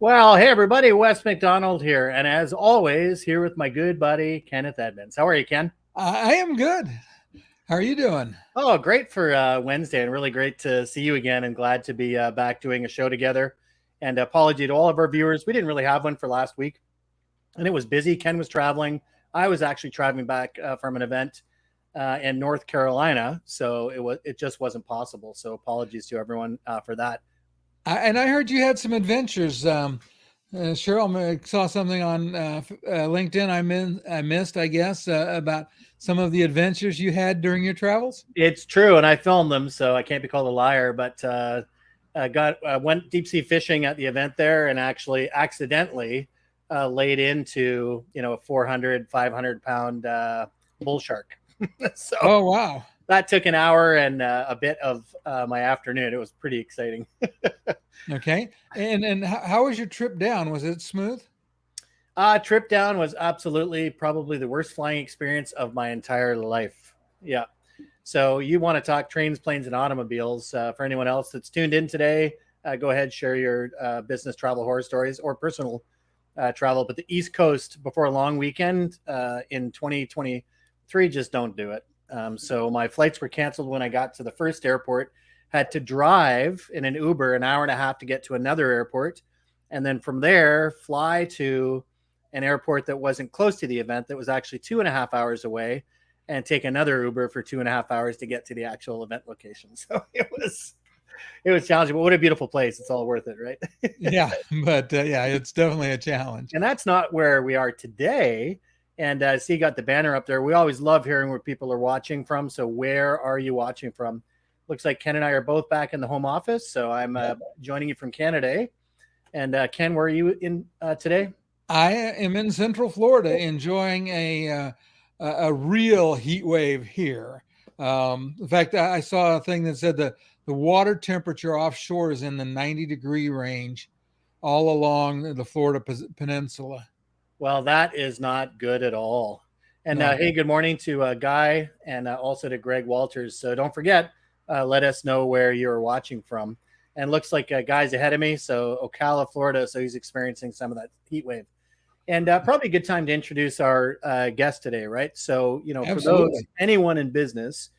Well, hey everybody, Wes McDonald here, and as always, here with my good buddy Kenneth Edmonds. How are you, Ken? I am good. How are you doing? Oh, great for Wednesday, and really great to see you again, and glad to be back doing a show together. And apology to all of our viewers, we didn't really have one for last week, and it was busy. Ken was traveling. I was actually traveling back from an event in North Carolina, so it just wasn't possible. So apologies to everyone for that. And I heard you had some adventures. Cheryl saw something on LinkedIn. I missed, I guess, about some of the adventures you had during your travels. It's true, and I filmed them, so I can't be called a liar. But went deep sea fishing at the event there, and actually accidentally laid into a 400, 500 pound bull shark. So Oh wow! that took an hour and a bit of my afternoon. It was pretty exciting. Okay, and how was your trip down? Was it smooth? Trip down was absolutely probably the worst flying experience of my entire life. Yeah. So you want to talk trains, planes, and automobiles. For anyone else that's tuned in today, go ahead, share your business travel horror stories or personal travel. But the East Coast before a long weekend in 2023, just don't do it. So my flights were canceled when I got to the first airport, had to drive in an Uber an hour and a half to get to another airport. And then from there, fly to an airport that wasn't close to the event, that was actually 2.5 hours away, and take another Uber for 2.5 hours to get to the actual event location. So it was challenging, but what a beautiful place. It's all worth it, right? Yeah, but yeah, it's definitely a challenge. And that's not where we are today. And see, you got the banner up there. We always love hearing where people are watching from. So where are you watching from? Looks like Ken and I are both back in the home office. So I'm joining you from Canada. And Ken, where are you in today? I am in Central Florida, enjoying a real heat wave here. In fact, I saw a thing that said the water temperature offshore is in the 90-degree range all along the Florida Peninsula. Well, that is not good at all. And No. hey, good morning to Guy and also to Greg Walters. So don't forget, let us know where you're watching from. And looks like Guy's ahead of me. So Ocala, Florida. So he's experiencing some of that heat wave. And probably a good time to introduce our guest today, right? So, for those, anyone in business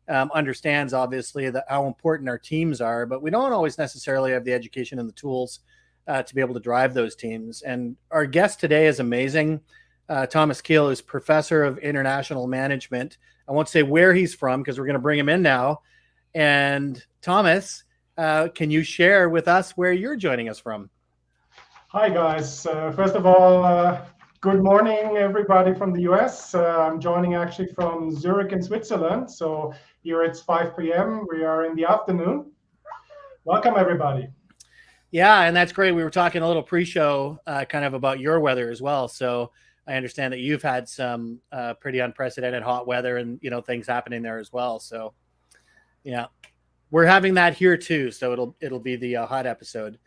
understands obviously that how important our teams are, but we don't always necessarily have the education and the tools to be able to drive those teams. And our guest today is amazing. Thomas Keil is professor of international management. I won't say where he's from because we're going to bring him in now. And Thomas, can you share with us where you're joining us from? Hi, guys. First of all, good morning, everybody from the US. I'm joining actually from Zurich in Switzerland. So here it's 5 p.m. We are in the afternoon. Welcome, everybody. Yeah, and that's great. We were talking a little pre-show kind of about your weather as well. So I understand that you've had some pretty unprecedented hot weather and, things happening there as well. So, yeah, we're having that here too. So it'll be the hot episode.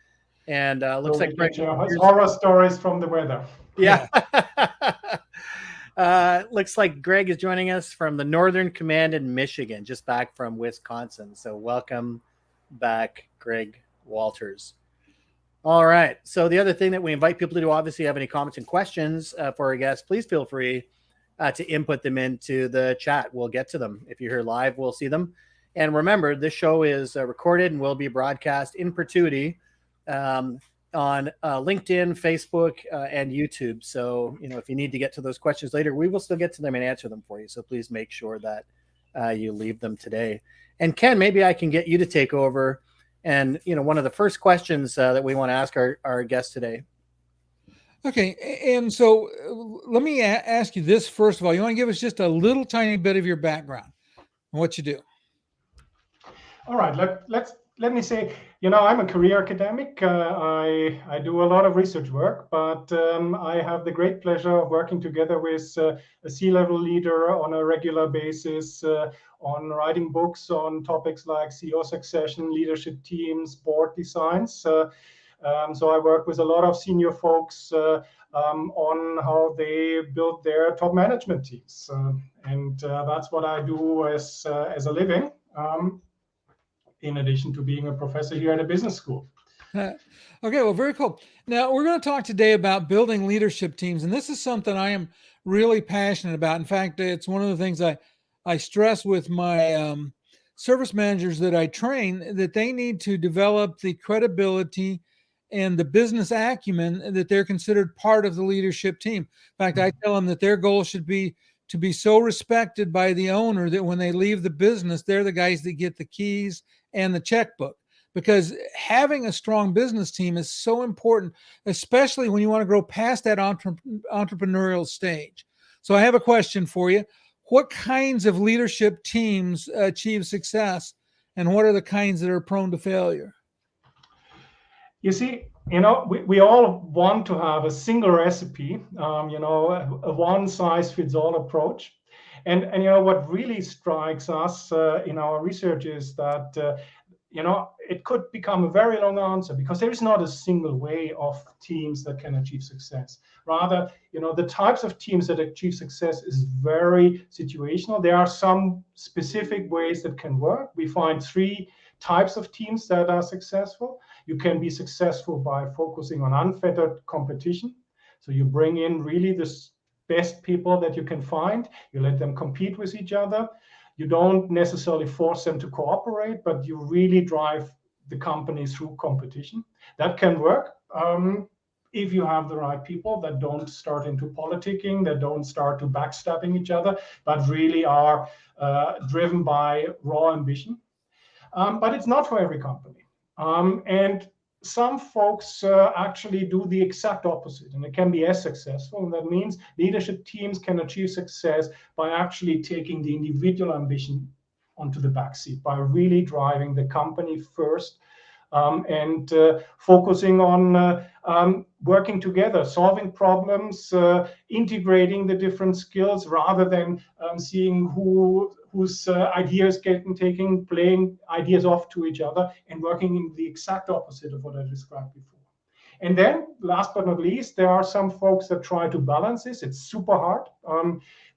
And looks like Greg, horror stories from the weather. Yeah. Looks like Greg is joining us from the Northern Command in Michigan, just back from Wisconsin. So welcome back, Greg Walters. All right. So the other thing that we invite people to do, obviously, have any comments and questions for our guests, please feel free to input them into the chat. We'll get to them. If you're here live, we'll see them. And remember, this show is recorded and will be broadcast in perpetuity on LinkedIn, Facebook, and YouTube. So, if you need to get to those questions later, we will still get to them and answer them for you. So please make sure that you leave them today. And Ken, maybe I can get you to take over. And, one of the first questions that we want to ask our guest today. Okay. And so let me ask you this first of all. You want to give us just a little tiny bit of your background and what you do? All right. Let me say, I'm a career academic. I do a lot of research work, but I have the great pleasure of working together with a C-level leader on a regular basis, on writing books on topics like CEO succession, leadership teams, board designs. So I work with a lot of senior folks on how they build their top management teams. And that's what I do as a living. In addition to being a professor here at a business school. Okay, well, very cool. Now, we're going to talk today about building leadership teams, and this is something I am really passionate about. In fact, it's one of the things I stress with my service managers that I train, that they need to develop the credibility and the business acumen that they're considered part of the leadership team. In fact, I tell them that their goal should be to be so respected by the owner that when they leave the business, they're the guys that get the keys and the checkbook. Because having a strong business team is so important, especially when you want to grow past that entrepreneurial stage. So I have a question for you. What kinds of leadership teams achieve success, and what are the kinds that are prone to failure? You see, we all want to have a single recipe, a one size fits all approach. And what really strikes us in our research is that it could become a very long answer, because there is not a single way of teams that can achieve success. Rather, the types of teams that achieve success is very situational. There are some specific ways that can work. We find 3 types of teams that are successful. You can be successful by focusing on unfettered competition. So you bring in really the best people that you can find. You let them compete with each other. You don't necessarily force them to cooperate, but you really drive the company through competition. That can work if you have the right people that don't start into politicking, that don't start to backstabbing each other, but really are driven by raw ambition. But it's not for every company. And some folks actually do the exact opposite, and it can be as successful. And that means leadership teams can achieve success by actually taking the individual ambition onto the backseat, by really driving the company first, and focusing on working together, solving problems, integrating the different skills, rather than seeing whose ideas playing ideas off to each other, and working in the exact opposite of what I described before. And then, last but not least, there are some folks that try to balance this. It's super hard.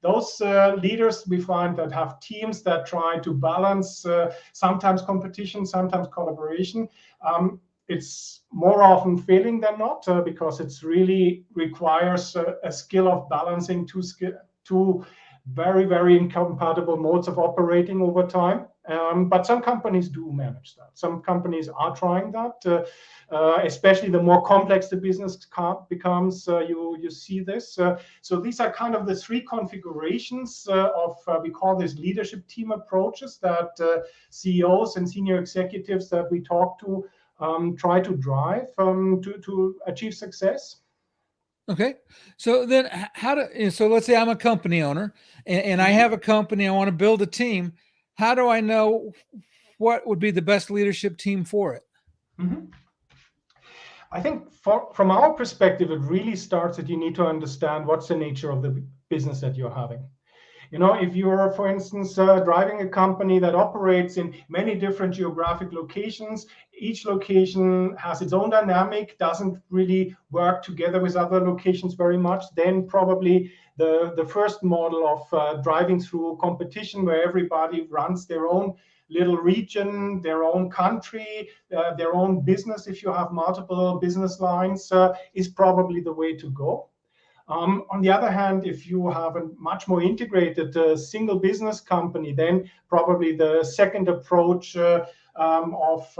Those leaders we find that have teams that try to balance sometimes competition, sometimes collaboration. It's more often failing than not, because it's really requires a skill of balancing two very, very incompatible modes of operating over time. But some companies do manage that. Some companies are trying that, especially the more complex the business becomes, you see this. So these are kind of the 3 configurations of, we call this leadership team approaches, that CEOs and senior executives that we talk to try to drive to achieve success. Okay. So then so let's say I'm a company owner and I have a company, I want to build a team. How do I know what would be the best leadership team for it? Mm-hmm. I think from our perspective, it really starts that you need to understand what's the nature of the business that you're having. If you're, for instance, driving a company that operates in many different geographic locations, each location has its own dynamic, doesn't really work together with other locations very much, then probably the first model of driving through competition, where everybody runs their own little region, their own country, their own business, if you have multiple business lines, is probably the way to go. On the other hand, if you have a much more integrated single business company, then probably the second approach of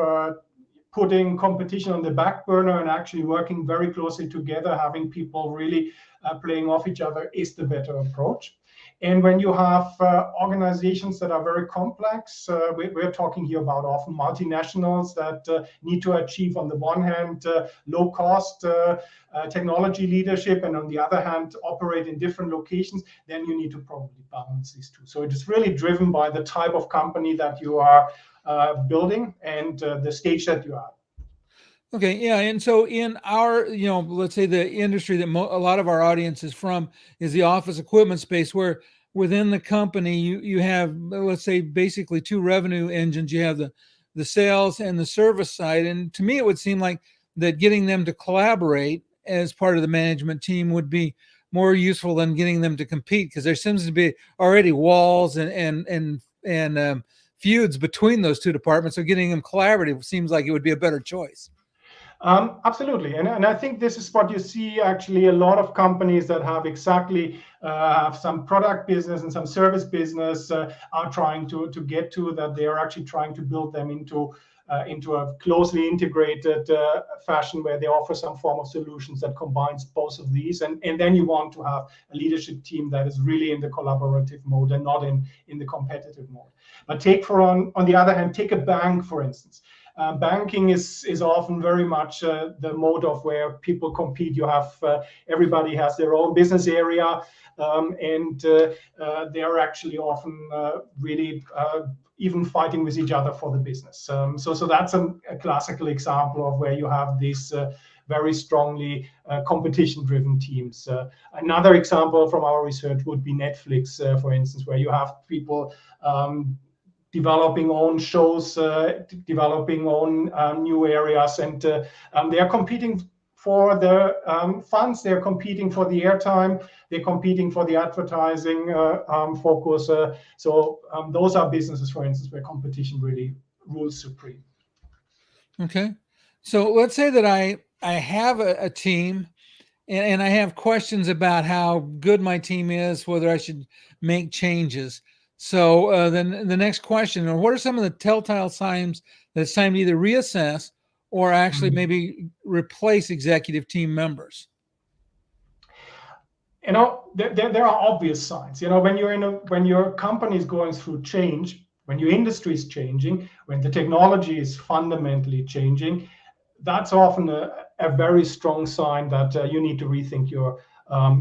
putting competition on the back burner and actually working very closely together, having people really playing off each other, is the better approach. And when you have organizations that are very complex, we're talking here about often multinationals that need to achieve, on the one hand, low cost technology leadership, and on the other hand, operate in different locations, then you need to probably balance these two. So it is really driven by the type of company that you are building and the stage that you are. Okay, yeah, and so in our, let's say the industry that a lot of our audience is from is the office equipment space, where within the company you have, let's say, basically 2 revenue engines. You have the sales and the service side, and to me it would seem like that getting them to collaborate as part of the management team would be more useful than getting them to compete, because there seems to be already walls and feuds between those 2 departments. So getting them collaborative seems like it would be a better choice. Absolutely, and I think this is what you see actually a lot of companies that have exactly have some product business and some service business are trying to get to, that they are actually trying to build them into a closely integrated fashion where they offer some form of solutions that combines both of these, and then you want to have a leadership team that is really in the collaborative mode and not in the competitive mode. But on the other hand, take a bank, for instance. Banking is often very much the mode of where people compete. You have everybody has their own business area, and they are actually often really even fighting with each other for the business. So that's a classical example of where you have these very strongly competition-driven teams. Another example from our research would be Netflix, for instance, where you have people developing own shows, developing own new areas, and they are competing for the funds, they're competing for the airtime, they're competing for the advertising focus. So those are businesses, for instance, where competition really rules supreme. Okay. So let's say that I have a team and I have questions about how good my team is, whether I should make changes. So then the next question, what are some of the telltale signs that it's time to either reassess or actually maybe replace executive team members? There are obvious signs. When your company is going through change, when your industry is changing, when the technology is fundamentally changing, that's often a very strong sign that you need to rethink your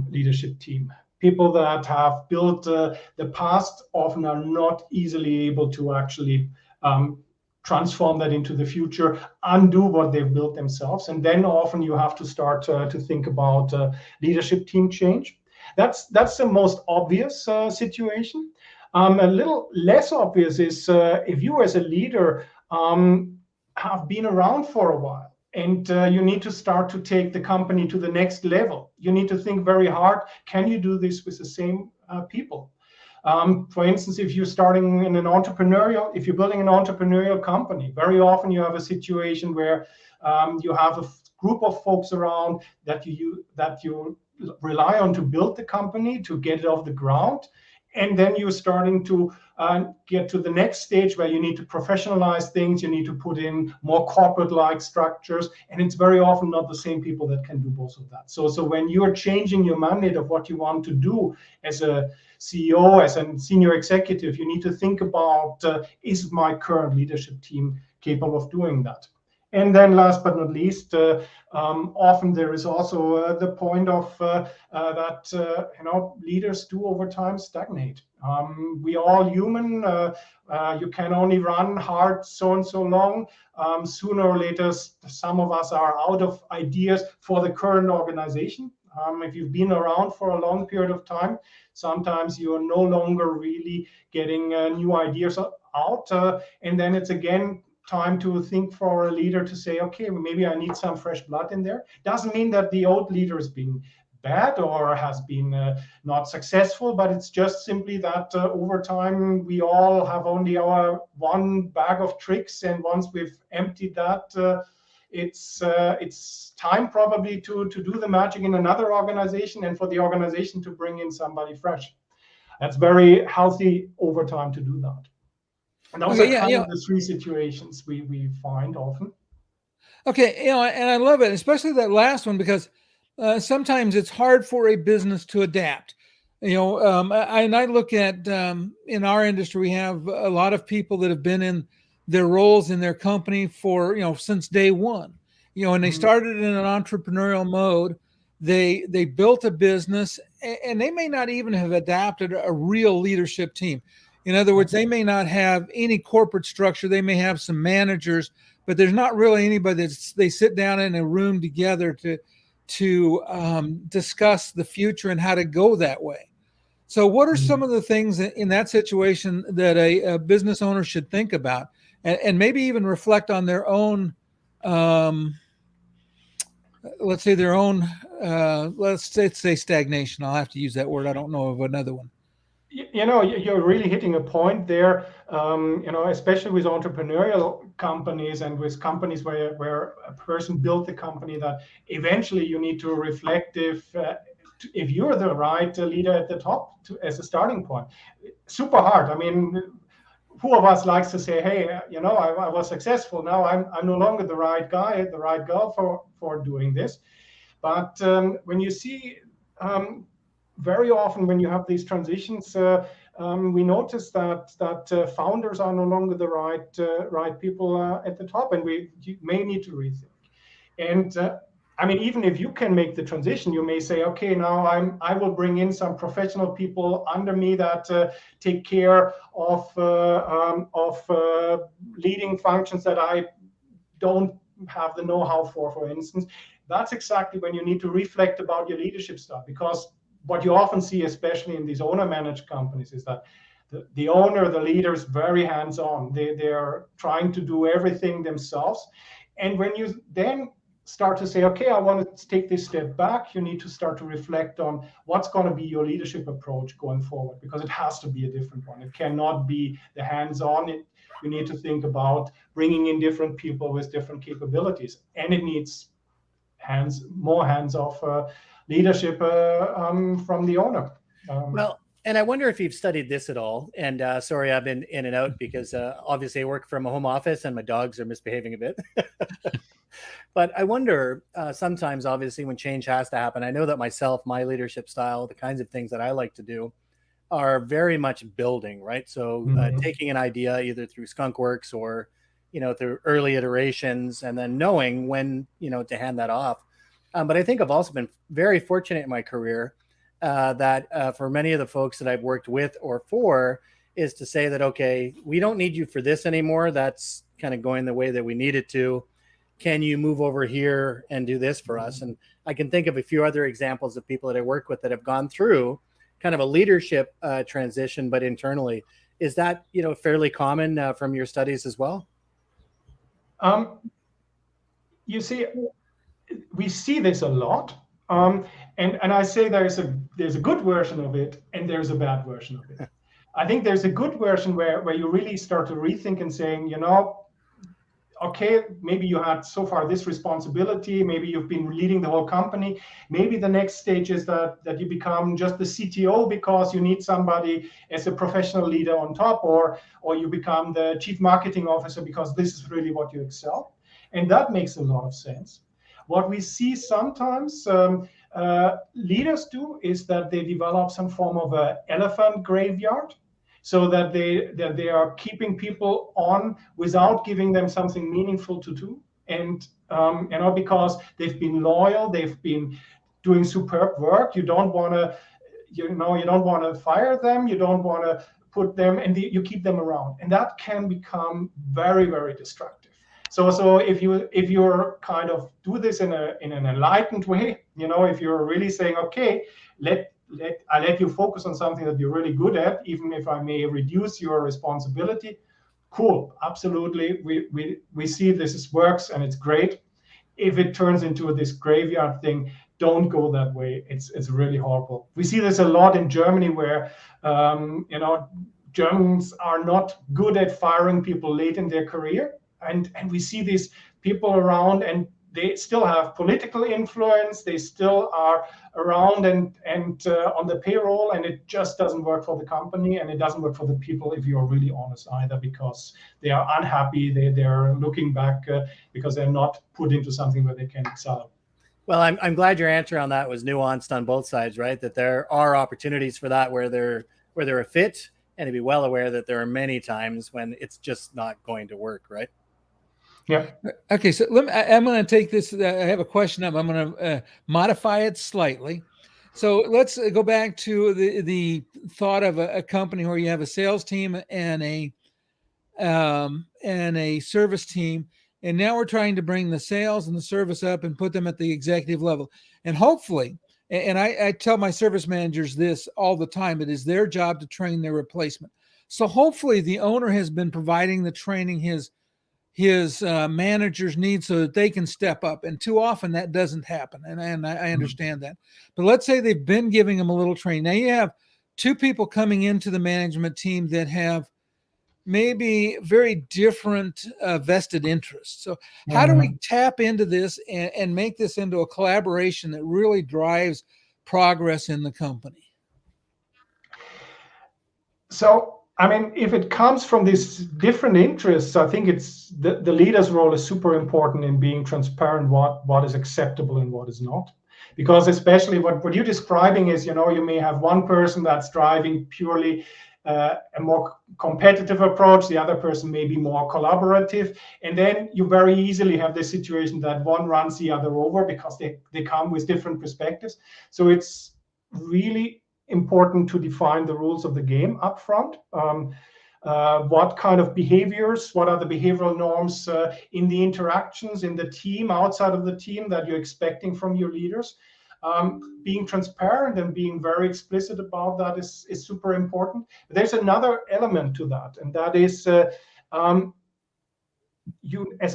leadership team. People that have built the past often are not easily able to actually transform that into the future, undo what they've built themselves. And then often you have to start to think about leadership team change. That's the most obvious situation. A little less obvious is if you as a leader have been around for a while, and you need to start to take the company to the next level. You need to think very hard, can you do this with the same people? For instance, if you're starting in if you're building an entrepreneurial company, very often you have a situation where you have a group of folks around that you rely on to build the company, to get it off the ground. And then you're starting to get to the next stage where you need to professionalize things, you need to put in more corporate-like structures, and it's very often not the same people that can do both of that. So when you're changing your mandate of what you want to do as a CEO, as a senior executive, you need to think about, is my current leadership team capable of doing that? And then last but not least, often there is also the point of that leaders do over time stagnate. We all human. You can only run hard so and so long. Sooner or later, some of us are out of ideas for the current organization. If you've been around for a long period of time, sometimes you are no longer really getting new ideas out. And then it's again time to think for a leader to say, okay, maybe I need some fresh blood in there. Doesn't mean that the old leader has been bad or has been not successful, but it's just simply that over time we all have only our one bag of tricks, and once we've emptied that, it's time probably to do the magic in another organization and for the organization to bring in somebody fresh. That's very healthy over time to do that. And those are kind of the three situations we find often. Okay, and I love it, especially that last one, because sometimes it's hard for a business to adapt. And I look at in our industry, we have a lot of people that have been in their roles in their company for since day one. And they started in an entrepreneurial mode. They built a business, and they may not even have adapted a real leadership team. In other words, they may not have any corporate structure. They may have some managers, but there's not really anybody they sit down in a room together to discuss the future and how to go that way. So what are some of the things in that situation that a business owner should think about and maybe even reflect on their own, let's say stagnation. I'll have to use that word. I don't know of another one. You're really hitting a point there. Especially with entrepreneurial companies and with companies where a person built the company, that eventually you need to reflect if you're the right leader at the top as a starting point. Super hard. I mean, who of us likes to say, hey, I was successful. Now I'm no longer the right guy, the right girl for doing this. But when you see very often when you have these transitions, we notice that founders are no longer the right people at the top, and you may need to rethink. And I mean, even if you can make the transition, you may say, okay, now I will bring in some professional people under me that take care of leading functions that I don't have the know-how for instance. That's exactly when you need to reflect about your leadership style, because what you often see, especially in these owner-managed companies, is that the owner, the leader, is very hands-on. They're trying to do everything themselves. And when you then start to say, okay, I want to take this step back, you need to start to reflect on what's going to be your leadership approach going forward, because it has to be a different one. It cannot be the hands-on. You need to think about bringing in different people with different capabilities, and it needs more hands-off leadership from the owner. Well, and I wonder if you've studied this at all. And sorry, I've been in and out because obviously I work from a home office and my dogs are misbehaving a bit. But I wonder sometimes, obviously, when change has to happen, I know that myself, my leadership style, the kinds of things that I like to do are very much building, right? So taking an idea either through skunkworks or, through early iterations, and then knowing when, to hand that off. But I think I've also been very fortunate in my career that for many of the folks that I've worked with or for is to say that, okay, we don't need you for this anymore. That's kind of going the way that we need it to. Can you move over here and do this for us? And I can think of a few other examples of people that I work with that have gone through kind of a leadership transition, but internally. Is that, fairly common from your studies as well? You see, we see this a lot. And I say there's a good version of it and there's a bad version of it. I think there's a good version where you really start to rethink and saying, okay, maybe you had so far this responsibility, maybe you've been leading the whole company. Maybe the next stage is that you become just the CTO because you need somebody as a professional leader on top, or you become the chief marketing officer because this is really what you excel. And that makes a lot of sense. What we see sometimes leaders do is that they develop some form of an elephant graveyard, so that they are keeping people on without giving them something meaningful to do, and because they've been loyal, they've been doing superb work. You don't want to fire them. You don't want to put them, and you keep them around, and that can become very, very destructive. So if you're kind of do this in an enlightened way, if you're really saying, okay, I let you focus on something that you're really good at, even if I may reduce your responsibility. Cool, absolutely. We see this works and it's great. If it turns into this graveyard thing, don't go that way. It's really horrible. We see this a lot in Germany, where Germans are not good at firing people late in their career, and we see these people around, and they still have political influence. They still are around and on the payroll, and it just doesn't work for the company, and it doesn't work for the people, if you're really honest, either, because they are unhappy. They're looking back because they're not put into something where they can excel. Well, I'm glad your answer on that was nuanced on both sides, right? That there are opportunities for that where they're a fit, and to be well aware that there are many times when it's just not going to work, right? Yeah. Okay, so I'm going to take this. I have a question up. I'm going to modify it slightly. So let's go back to the thought of a company where you have a sales team and a service team, and now we're trying to bring the sales and the service up and put them at the executive level. And hopefully, and I tell my service managers this all the time, it is their job to train their replacement. So hopefully the owner has been providing the training his managers need so that they can step up. And too often that doesn't happen. And I understand that. But let's say they've been giving them a little training. Now you have two people coming into the management team that have maybe very different vested interests. So how do we tap into this and make this into a collaboration that really drives progress in the company? So, I mean, if it comes from these different interests, I think it's the leader's role is super important in being transparent what is acceptable and what is not. Because especially what you're describing is, you may have one person that's driving purely a more competitive approach, the other person may be more collaborative, and then you very easily have the situation that one runs the other over because they come with different perspectives. So it's really important to define the rules of the game up front. What kind of behaviors, what are the behavioral norms in the interactions in the team, outside of the team, that you're expecting from your leaders. Being transparent and being very explicit about that is super important. But there's another element to that, and that is you as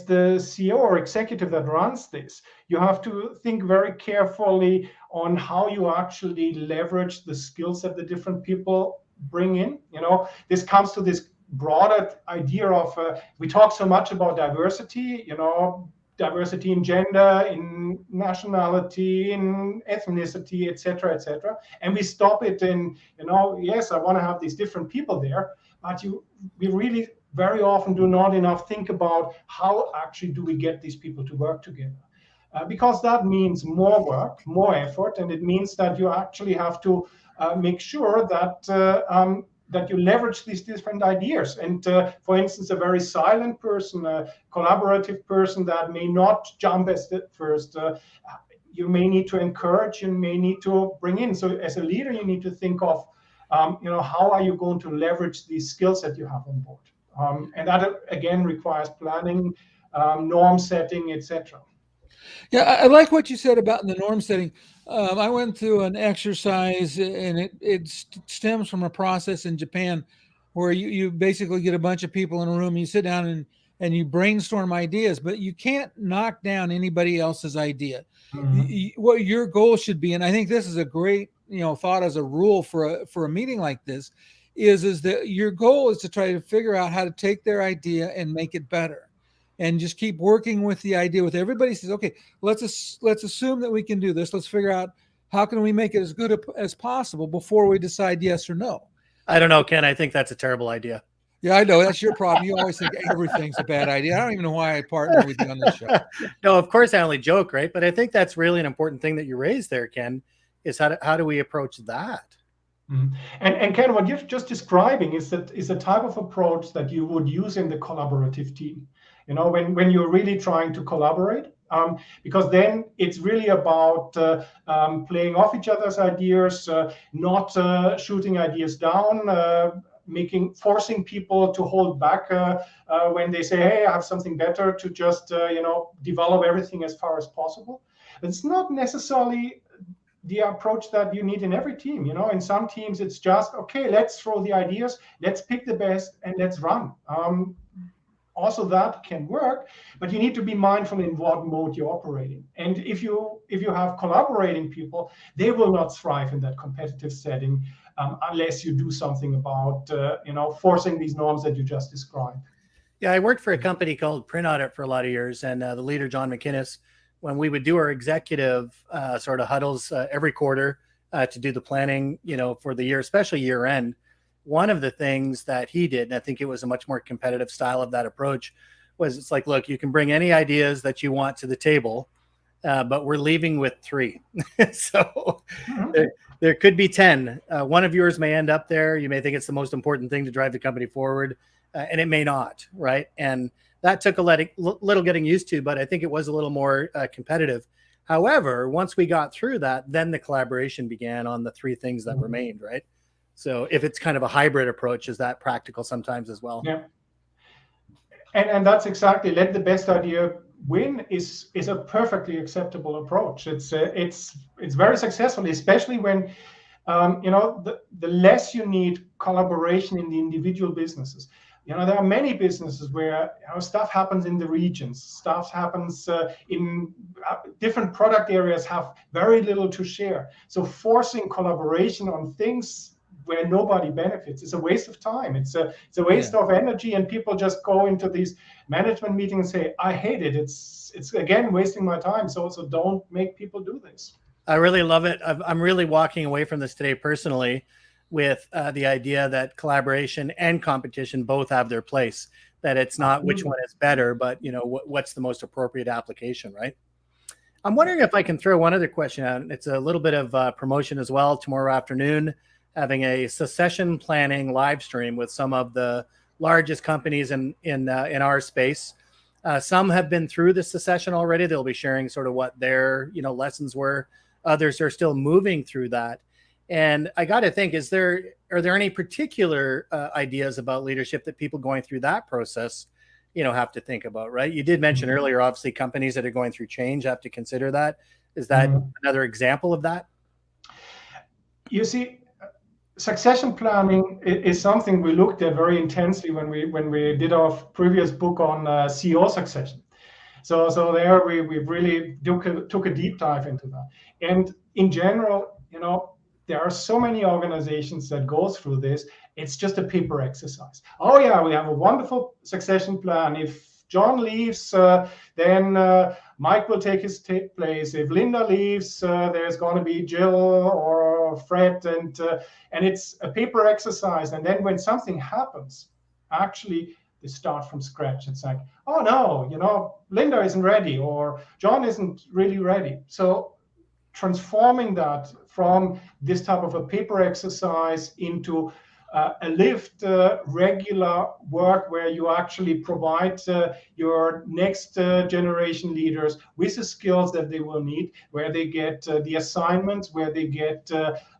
the CEO or executive that runs this, you have to think very carefully on how you actually leverage the skills that the different people bring in. This comes to this broader idea of we talk so much about diversity, diversity in gender, in nationality, in ethnicity, etc., etc. And we stop it in, yes, I want to have these different people there, but we really very often do not enough think about how actually do we get these people to work together. Because that means more work, more effort, and it means that you actually have to make sure that you leverage these different ideas. And for instance, a very silent person, a collaborative person that may not jump at first, you may need to encourage, you may need to bring in. So as a leader, you need to think of, how are you going to leverage these skills that you have on board? And that, again, requires planning, norm setting, etc. Yeah, I like what you said about the norm setting. I went through an exercise, and it stems from a process in Japan where you basically get a bunch of people in a room, and you sit down and you brainstorm ideas, but you can't knock down anybody else's idea. What your goal should be, and I think this is a great thought as a rule for a meeting like this, is that your goal is to try to figure out how to take their idea and make it better. And just keep working with the idea. With everybody says, okay, let's assume that we can do this. Let's figure out how can we make it as good as possible before we decide yes or no. I don't know, Ken. I think that's a terrible idea. Yeah, I know. That's your problem. You always think everything's a bad idea. I don't even know why I partner with you on this show. No, of course I only joke, right? But I think that's really an important thing that you raised there, Ken, is how do we approach that? And Ken, what you're just describing is a type of approach that you would use in the collaborative team. When you're really trying to collaborate, because then it's really about playing off each other's ideas, not shooting ideas down, forcing people to hold back when they say, hey, I have something better, to just develop everything as far as possible. It's not necessarily the approach that you need in every team. In some teams it's just, okay, let's throw the ideas, let's pick the best, and let's run. Also, that can work, but you need to be mindful in what mode you're operating. And if you have collaborating people, they will not thrive in that competitive setting unless you do something about forcing these norms that you just described. Yeah, I worked for a company called Print Audit for a lot of years, and the leader, John McInnes, when we would do our executive sort of huddles every quarter to do the planning, for the year, especially year end, one of the things that he did, and I think it was a much more competitive style of that approach, was it's like, look, you can bring any ideas that you want to the table, but we're leaving with 3. So there could be 10. One of yours may end up there. You may think it's the most important thing to drive the company forward, and it may not, right? And that took a little getting used to, but I think it was a little more competitive. However, once we got through that, then the collaboration began on the 3 things that remained, right? So if it's kind of a hybrid approach, is that practical sometimes as well? Yeah. And that's exactly, let the best idea win is a perfectly acceptable approach. It's very successful, especially when the less you need collaboration in the individual businesses. there are many businesses where stuff happens in the regions, stuff happens in different product areas, have very little to share. So forcing collaboration on things where nobody benefits is a waste of time. It's a waste of energy, and people just go into these management meetings and say, I hate it. It's again wasting my time. So don't make people do this. I really love it. I'm really walking away from this today personally with the idea that collaboration and competition both have their place, that it's not which one is better, but what's the most appropriate application, right? I'm wondering if I can throw one other question out. It's a little bit of promotion as well. Tomorrow afternoon, having a succession planning live stream with some of the largest companies in our space. Some have been through the succession already. They'll be sharing sort of what their lessons were. Others are still moving through that. And I got to think, are there any particular ideas about leadership that people going through that process, have to think about, right? You did mention earlier, obviously, companies that are going through change have to consider that. Is that another example of that? You see, succession planning is something we looked at very intensely when we did our previous book on CEO succession. So there we really took a deep dive into that. And in general, there are so many organizations that go through this. It's just a paper exercise. Oh yeah, we have a wonderful succession plan. If John leaves, then Mike will take his place. If Linda leaves, there's going to be Jill or Fred, and it's a paper exercise. And then when something happens, actually they start from scratch. It's like, oh no, Linda isn't ready, or John isn't really ready. So transforming that from this type of a paper exercise into a lived, regular work where you actually provide your next generation leaders with the skills that they will need, where they get the assignments, where they get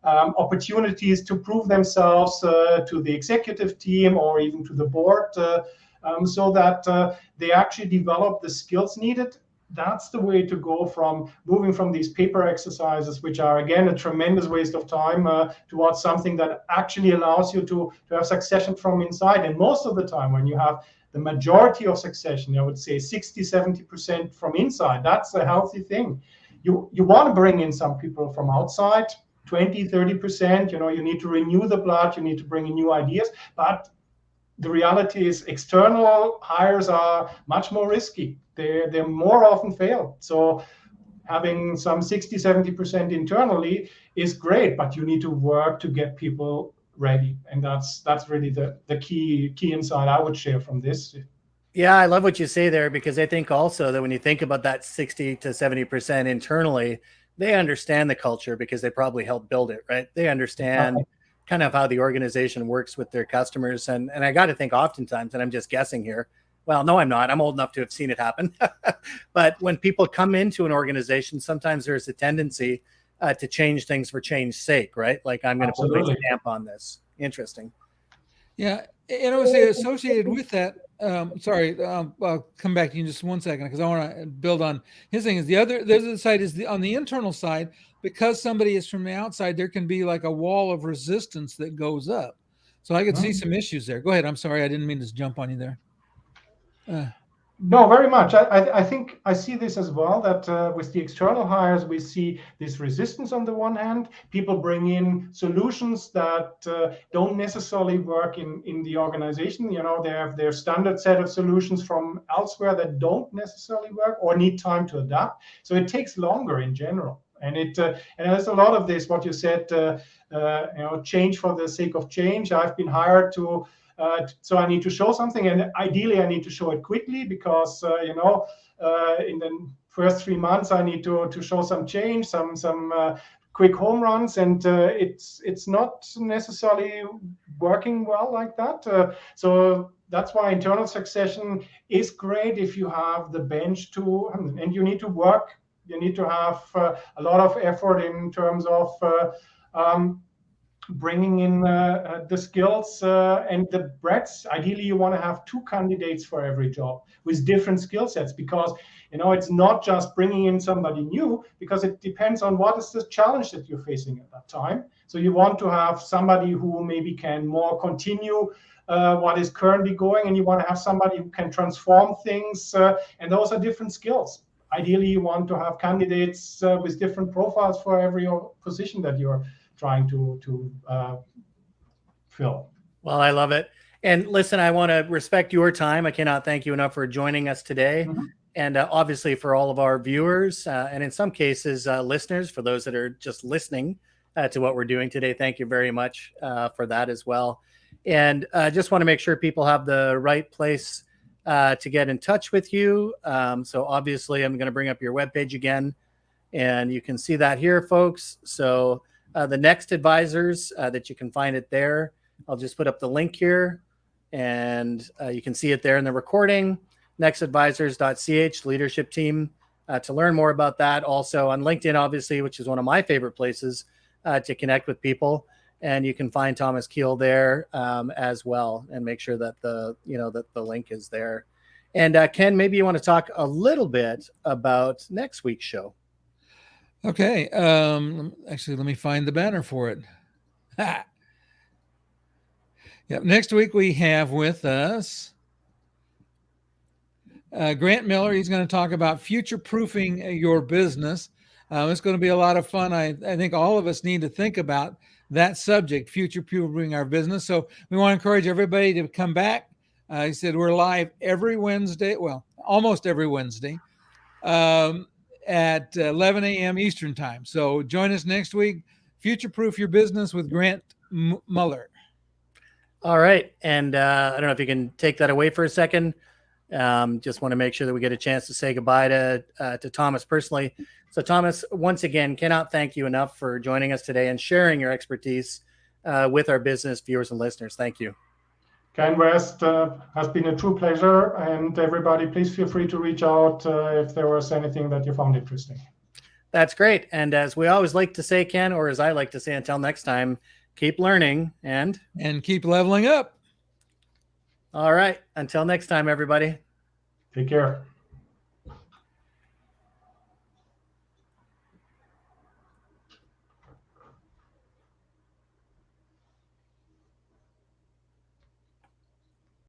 opportunities to prove themselves to the executive team or even to the board, so that they actually develop the skills needed. That's the way to go from moving from these paper exercises, which are, again, a tremendous waste of time, towards something that actually allows you to have succession from inside. And most of the time, when you have the majority of succession, I would say 60-70% from inside, that's a healthy thing. You want to bring in some people from outside, 20-30%. You need to renew the blood, you need to bring in new ideas. But the reality is external hires are much more risky. They more often fail. So having some 60-70% internally is great, but you need to work to get people ready. And that's really the key insight I would share from this. Yeah, I love what you say there, because I think also that when you think about that 60-70% internally, they understand the culture because they probably helped build it, right? They understand kind of how the organization works with their customers. And I got to think oftentimes, and I'm just guessing here, well, no, I'm not. I'm old enough to have seen it happen. But when people come into an organization, sometimes there's a tendency to change things for change's sake, right? Like, I'm going to put my stamp on this. Interesting. Yeah. And I would say associated with that, I'll come back to you in just 1 second, because I want to build on his thing. Is the other side is on the internal side, because somebody is from the outside, there can be like a wall of resistance that goes up. So I could see some issues there. Go ahead. I'm sorry. I didn't mean to jump on you there. No, very much. I think I see this as well, that with the external hires, we see this resistance on the one hand. People bring in solutions that don't necessarily work in the organization. They have their standard set of solutions from elsewhere that don't necessarily work or need time to adapt. So it takes longer in general. And there's a lot of this, what you said, change for the sake of change. I've been hired to so I need to show something, and ideally I need to show it quickly, because in the first 3 months I need to show some change, some quick home runs, and it's not necessarily working well like that. So that's why internal succession is great if you have the bench to, and you need to work. You need to have a lot of effort in terms of bringing in the skills and the breadth. Ideally, you want to have 2 candidates for every job with different skill sets, because it's not just bringing in somebody new, because it depends on what is the challenge that you're facing at that time. So you want to have somebody who maybe can more continue what is currently going, and you want to have somebody who can transform things, and those are different skills. Ideally, you want to have candidates with different profiles for every position that you're trying to fill. Well, I love it. And listen, I want to respect your time. I cannot thank you enough for joining us today. Mm-hmm. And obviously for all of our viewers and in some cases, listeners, for those that are just listening to what we're doing today, thank you very much for that as well. And just want to make sure people have the right place to get in touch with you. So obviously I'm going to bring up your webpage again, and you can see that here, folks. So the Next Advisors, that you can find it there. I'll just put up the link here, and you can see it there in the recording. nextadvisors.ch, leadership team, to learn more about that. Also on LinkedIn, obviously, which is one of my favorite places to connect with people. And you can find Thomas Keil there as well, and make sure that the link is there. And Ken, maybe you want to talk a little bit about next week's show. Okay. Actually, let me find the banner for it. Yep. Next week we have with us Grant Miller. He's going to talk about future-proofing your business. It's going to be a lot of fun. I think all of us need to think about that subject, future-proofing our business. So we want to encourage everybody to come back. He said we're live every Wednesday, well, almost every Wednesday at 11 a.m. Eastern time. So join us next week. Future-proof your business with Grant Muller. All right. And I don't know if you can take that away for a second. Just want to make sure that we get a chance to say goodbye to Thomas personally. So Thomas, once again, cannot thank you enough for joining us today and sharing your expertise with our business viewers and listeners. Thank you. Ken West, has been a true pleasure. And everybody, please feel free to reach out if there was anything that you found interesting. That's great. And as we always like to say, Ken, or as I like to say, until next time, keep learning and keep leveling up. All right. Until next time, everybody. Take care.